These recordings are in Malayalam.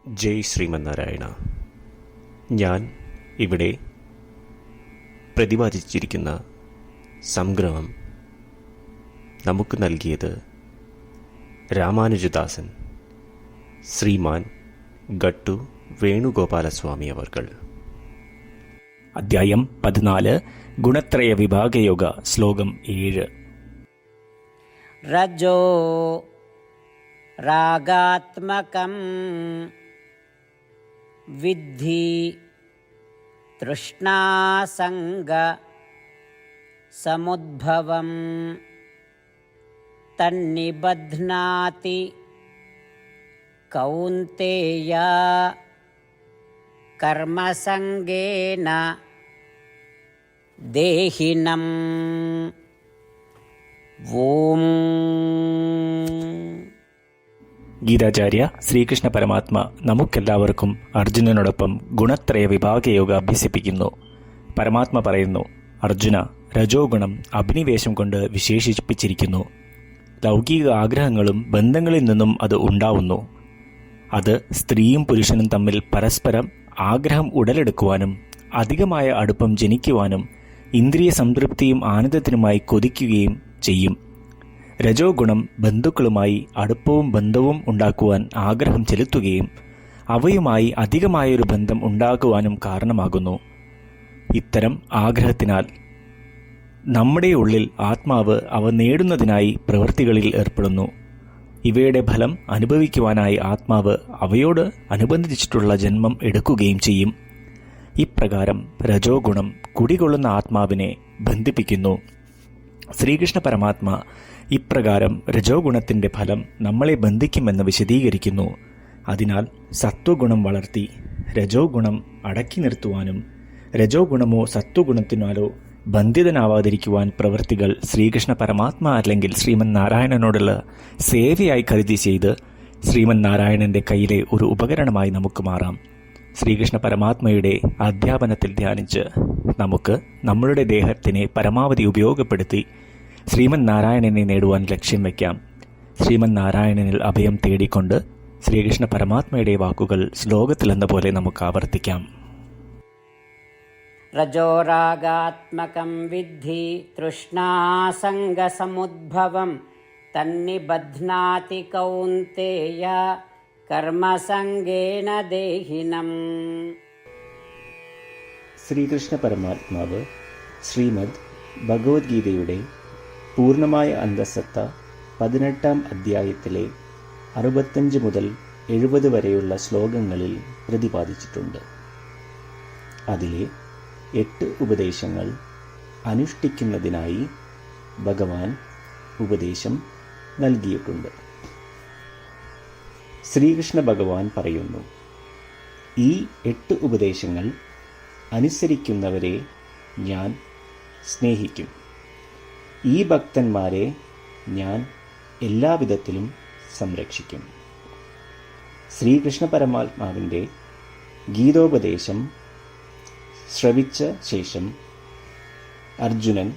ജയ് ശ്രീമന്നാരായണ. ഞാൻ ഇവിടെ പ്രതിപാദിച്ചിരിക്കുന്ന സംഗ്രഹം നമുക്ക് നൽകിയത് രാമാനുജദാസൻ ശ്രീമാൻ ഗട്ടു വേണുഗോപാലസ്വാമി അവർകൾ. അധ്യായം 14 ഗുണത്രയ വിഭാഗയോഗ. ശ്ലോകം 7. രജോ രാഗാത്മകം വിദ്ധി തൃഷ്ണാസംഗ സമുദ്ഭവം തന്നിബധ്നാതി കൗന്തേയ കർമ്മസംഗേന ദേഹിനം. ഓം. ഗീതാചാര്യ ശ്രീകൃഷ്ണ പരമാത്മ നമുക്കെല്ലാവർക്കും അർജുനനോടൊപ്പം ഗുണത്രയ വിഭാഗയോഗ അഭ്യസിപ്പിക്കുന്നു. പരമാത്മ പറയുന്നു, അർജുന, രജോ ഗുണം അഭിനിവേശം കൊണ്ട് വിശേഷിപ്പിച്ചിരിക്കുന്നു. ലൗകിക ആഗ്രഹങ്ങളും ബന്ധങ്ങളിൽ നിന്നും അത് ഉണ്ടാവുന്നു. അത് സ്ത്രീയും പുരുഷനും തമ്മിൽ പരസ്പരം ആഗ്രഹം ഉടലെടുക്കുവാനും അധികമായ അടുപ്പം ജനിക്കുവാനും ഇന്ദ്രിയ സംതൃപ്തിയും ആനന്ദത്തിനുമായി കൊതിക്കുകയും ചെയ്യും. രജോ ഗുണം ബന്ധുക്കളുമായി അടുപ്പവും ബന്ധവും ഉണ്ടാക്കുവാൻ ആഗ്രഹം ചെലുത്തുകയും അവയുമായി അധികമായൊരു ബന്ധം ഉണ്ടാക്കുവാനും കാരണമാകുന്നു. ഇത്തരം ആഗ്രഹത്തിനാൽ നമ്മുടെ ഉള്ളിൽ ആത്മാവ് അവ നേടുന്നതിനായി പ്രവൃത്തികളിൽ ഏർപ്പെടുന്നു. ഇവയുടെ ഫലം അനുഭവിക്കുവാനായി ആത്മാവ് അവയോട് അനുബന്ധിച്ചിട്ടുള്ള ജന്മം എടുക്കുകയും ചെയ്യും. ഇപ്രകാരം രജോ ഗുണം കുടികൊള്ളുന്ന ആത്മാവിനെ ബന്ധിപ്പിക്കുന്നു. ശ്രീകൃഷ്ണ പരമാത്മ ഇപ്രകാരം രജോ ഗുണത്തിൻ്റെ ഫലം നമ്മളെ ബന്ധിക്കുമെന്ന് വിശദീകരിക്കുന്നു. അതിനാൽ സത്വഗുണം വളർത്തി രജോ ഗുണം അടക്കി നിർത്തുവാനും രജോ ഗുണമോ സത്വഗുണത്തിനാലോ ബന്ധിതനാവാതിരിക്കുവാൻ പ്രവൃത്തികൾ ശ്രീകൃഷ്ണ പരമാത്മ അല്ലെങ്കിൽ ശ്രീമൻ നാരായണനോടുള്ള സേവയായി കരുതി ചെയ്ത് ശ്രീമൻ നാരായണന്റെ കയ്യിലെ ഒരു ഉപകരണമായി നമുക്ക് മാറാം. ശ്രീകൃഷ്ണ പരമാത്മയുടെ അധ്യാപനത്തിൽ ധ്യാനിച്ച് നമുക്ക് നമ്മളുടെ ദേഹത്തിനെ പരമാവധി ഉപയോഗപ്പെടുത്തി ശ്രീമൻ നാരായണനെ നേടുവാൻ ലക്ഷ്യം വയ്ക്കാം. ശ്രീമൻ നാരായണനിൽ അഭയം തേടിക്കൊണ്ട് ശ്രീകൃഷ്ണ പരമാത്മയുടെ വാക്കുകൾ ശ്ലോകത്തിലെന്ന പോലെ നമുക്ക് ആവർത്തിക്കാം. രജോരാഗാത്മകം വിദ്ധി തൃഷ്ണാസംഗസമുദ്ഭവം തന്നിബധ്നാതി കൗന്തേയ കർമ്മസംഗേന ദേഹിനം. ശ്രീകൃഷ്ണ പരമാത്മാവ് ശ്രീമദ് ഭഗവത്ഗീതയുടെ പൂർണ്ണമായ അന്തസത്ത 18-ാം അധ്യായത്തിലെ 65 മുതൽ 70 വരെയുള്ള ശ്ലോകങ്ങളിൽ പ്രതിപാദിച്ചിട്ടുണ്ട്. അതിലെ 8 ഉപദേശങ്ങൾ അനുഷ്ഠിക്കുന്നതിനായി ഭഗവാൻ ഉപദേശം നൽകിയിട്ടുണ്ട്. ശ്രീകൃഷ്ണ ഭഗവാൻ പറയുന്നു, ഈ 8 ഉപദേശങ്ങൾ അനുസരിക്കുന്നവരെ ഞാൻ സ്നേഹിക്കും. ഈ ഭക്തന്മാരെ ഞാൻ എല്ലാവിധത്തിലും സംരക്ഷിക്കും. ശ്രീകൃഷ്ണ പരമാത്മാവിൻ്റെ ഗീതോപദേശം ശ്രവിച്ച ശേഷം അർജുനൻ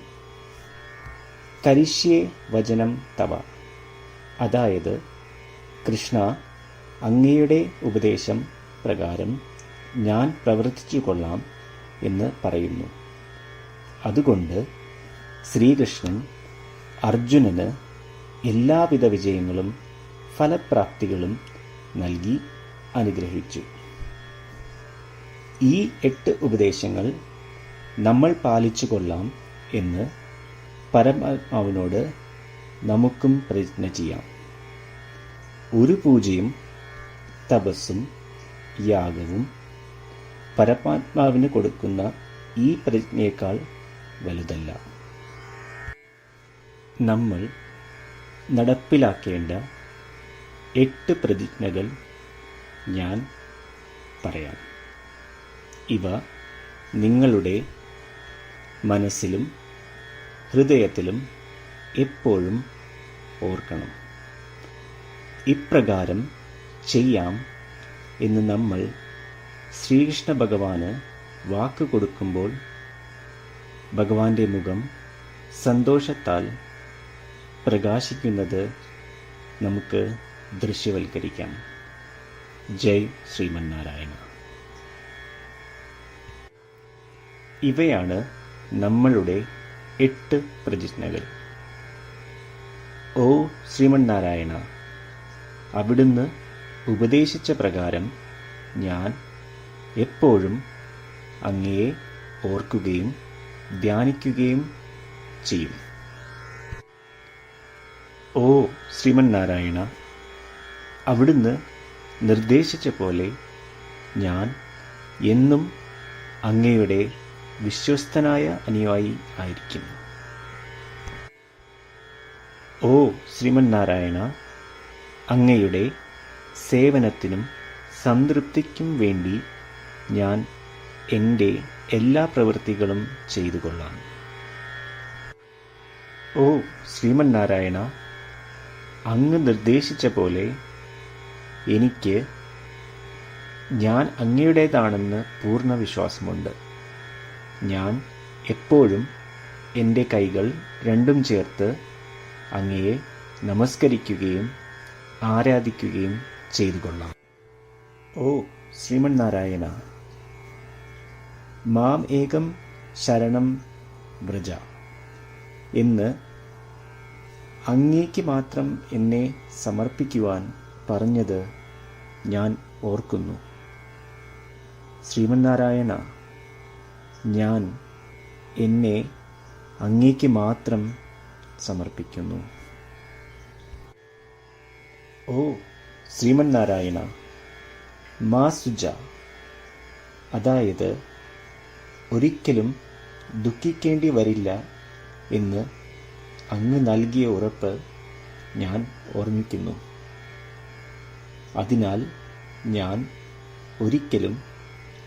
കരിഷ്യേ വചനം തവ, അതായത് കൃഷ്ണ, അങ്ങയുടെ ഉപദേശം പ്രകാരം ഞാൻ പ്രവർത്തിച്ചു കൊള്ളാം എന്ന് പറയുന്നു. അതുകൊണ്ട് ശ്രീകൃഷ്ണൻ അർജുനന് എല്ലാവിധ വിജയങ്ങളും ഫലപ്രാപ്തികളും നൽകി അനുഗ്രഹിച്ചു. ഈ 8 ഉപദേശങ്ങൾ നമ്മൾ പാലിച്ചു കൊള്ളാം എന്ന് പരമാത്മാവിനോട് നമുക്കും പ്രതിജ്ഞ ചെയ്യാം. ഒരു പൂജയും തപസ്സും യാഗവും പരമാത്മാവിന് കൊടുക്കുന്ന ഈ പ്രതിജ്ഞയേക്കാൾ വലുതല്ല. നമ്മൾ നടപ്പിലാക്കേണ്ട 8 പ്രതിജ്ഞകൾ ഞാൻ പറയാം. ഇവ നിങ്ങളുടെ മനസ്സിലും ഹൃദയത്തിലും എപ്പോഴും ഓർക്കണം. ഇപ്രകാരം ചെയ്യാം എന്ന് നമ്മൾ ശ്രീകൃഷ്ണ ഭഗവാന് വാക്ക് കൊടുക്കുമ്പോൾ ഭഗവാന്റെ മുഖം സന്തോഷത്താൽ പ്രകാശിക്കുന്നത് നമുക്ക് ദൃശ്യവൽക്കരിക്കാം. ജയ് ശ്രീമന്നാരായണ. ഇവയാണ് നമ്മളുടെ 8 പ്രതിജ്ഞകൾ. ഓ ശ്രീമന്നാരായണ, അവിടുന്ന് ഉപദേശിച്ച പ്രകാരം ഞാൻ എപ്പോഴും അങ്ങയെ ഓർക്കുകയും ധ്യാനിക്കുകയും ചെയ്യും. ഓ ശ്രീമന്നാരായണ, അവിടുന്ന് നിർദ്ദേശിച്ച പോലെ ഞാൻ എന്നും അങ്ങയുടെ വിശ്വസ്തനായ അനുയായി ആയിരിക്കും. ഓ ശ്രീമന്നാരായണ, അങ്ങയുടെ സേവനത്തിനും സംതൃപ്തിക്കും വേണ്ടി ഞാൻ എൻ്റെ എല്ലാ പ്രവൃത്തികളും ചെയ്തുകൊള്ളാം. ഓ ശ്രീമന്നാരായണ, അങ്ങ് നിർദ്ദേശിച്ച പോലെ എനിക്ക് ഞാൻ അങ്ങയുടേതാണെന്ന് പൂർണ്ണ വിശ്വാസമുണ്ട്. ഞാൻ എപ്പോഴും എൻ്റെ കൈകൾ രണ്ടും ചേർത്ത് അങ്ങയെ നമസ്കരിക്കുകയും ആരാധിക്കുകയും ചെയ്തുകൊള്ളാം. ഓ ശ്രീമന്നാരായണ, മാം ഏകം ശരണം വ്രജ എന്ന് അങ്ങേക്ക് മാത്രം എന്നെ സമർപ്പിക്കുവാൻ പറഞ്ഞത് ഞാൻ ഓർക്കുന്നു. ശ്രീമന്നാരായണ, ഞാൻ എന്നെ അങ്ങേക്ക് മാത്രം സമർപ്പിക്കുന്നു. ഓ ശ്രീമന്നാരായണ, മാ സുജ, അതായത് ഒരിക്കലും ദുഃഖിക്കേണ്ടി വരില്ല എന്ന് അങ്ങ് നൽകിയ ഉറപ്പ് ഞാൻ ഓർമ്മിക്കുന്നു. അതിനാൽ ഞാൻ ഒരിക്കലും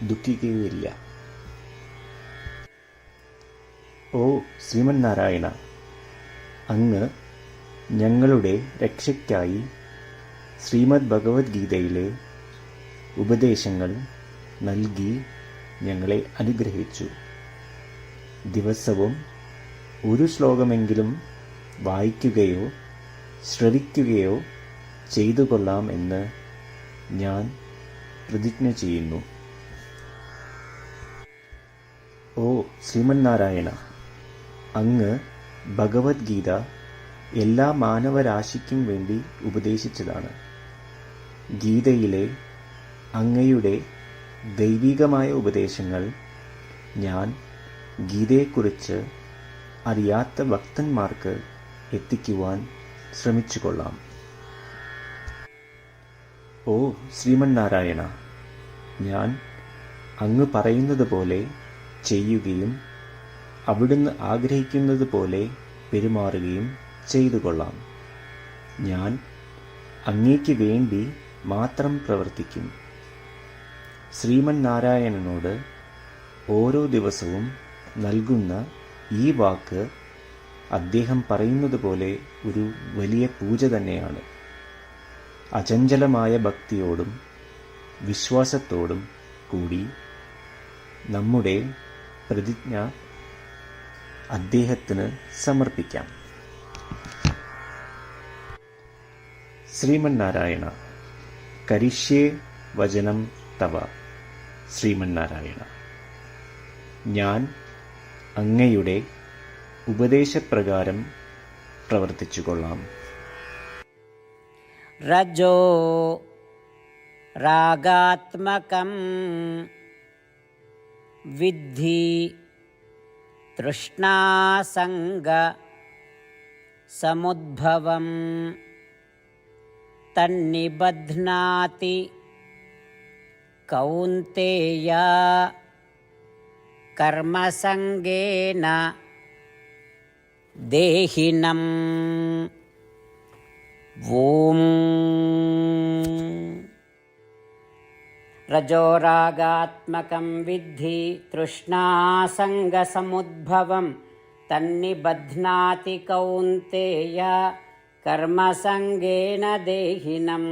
ദുഃഖിക്കുകയില്ല. ഓ ശ്രീമന്നാരായണ, അങ്ങ് ഞങ്ങളുടെ രക്ഷയ്ക്കായി ശ്രീമദ് ഭഗവത്ഗീതയിലെ ഉപദേശങ്ങൾ നൽകി ഞങ്ങളെ അനുഗ്രഹിച്ചു. ദിവസവും ഒരു ശ്ലോകമെങ്കിലും വായിക്കുകയോ ശ്രവിക്കുകയോ ചെയ്തുകൊള്ളാം എന്ന് ഞാൻ പ്രതിജ്ഞ ചെയ്യുന്നു. ഓ ശ്രീമന്നാരായണ, അങ്ങ് ഭഗവത്ഗീത എല്ലാ മാനവരാശിക്കും വേണ്ടി ഉപദേശിച്ചതാണ്. ഗീതയിലെ അങ്ങയുടെ ദൈവികമായ ഉപദേശങ്ങൾ ഞാൻ ഗീതയെക്കുറിച്ച് അറിയാത്ത ഭക്തന്മാർക്ക് എത്തിക്കുവാൻ ശ്രമിച്ചുകൊള്ളാം. ഓ ശ്രീമന്നാരായണ, ഞാൻ അങ്ങ് പറയുന്നത് പോലെ ചെയ്യുകയും അവിടുന്ന് ആഗ്രഹിക്കുന്നത് പോലെ പെരുമാറുകയും ചെയ്തുകൊള്ളാം. ഞാൻ അങ്ങേക്ക് വേണ്ടി മാത്രം പ്രവർത്തിക്കും. ശ്രീമന്നാരായണനോട് ഓരോ ദിവസവും നൽകുന്ന ഈ വാക്ക് അദ്ദേഹം പറയുന്നത് പോലെ ഒരു വലിയ പൂജ തന്നെയാണ്. അചഞ്ചലമായ ഭക്തിയോടും വിശ്വാസത്തോടും കൂടി നമ്മുടെ പ്രതിജ്ഞ അദ്ദേഹത്തിന് സമർപ്പിക്കാം. ശ്രീമന്നാരായണ, കരിഷ്യേ വചനം തവ. ശ്രീമന്നാരായണ, ഞാൻ അങ്ങയുടെ ഉപദേശപ്രകാരം പ്രവർത്തിച്ചുകൊള്ളാം. रजो रागात्मकं विद्धि तृष्णासंग समुद्भवं तन्निबध्नाति कौन्तेय कर्मसंगेन देहिनम्. ഓം രജോരാഗാത്മകം വിദ്ധി തൃഷ്ണാസംഗസമുദ്ഭവം തന്നിബധ്നാതി കൗന്തേയ കർമ്മസംഗേന ദേഹിനം.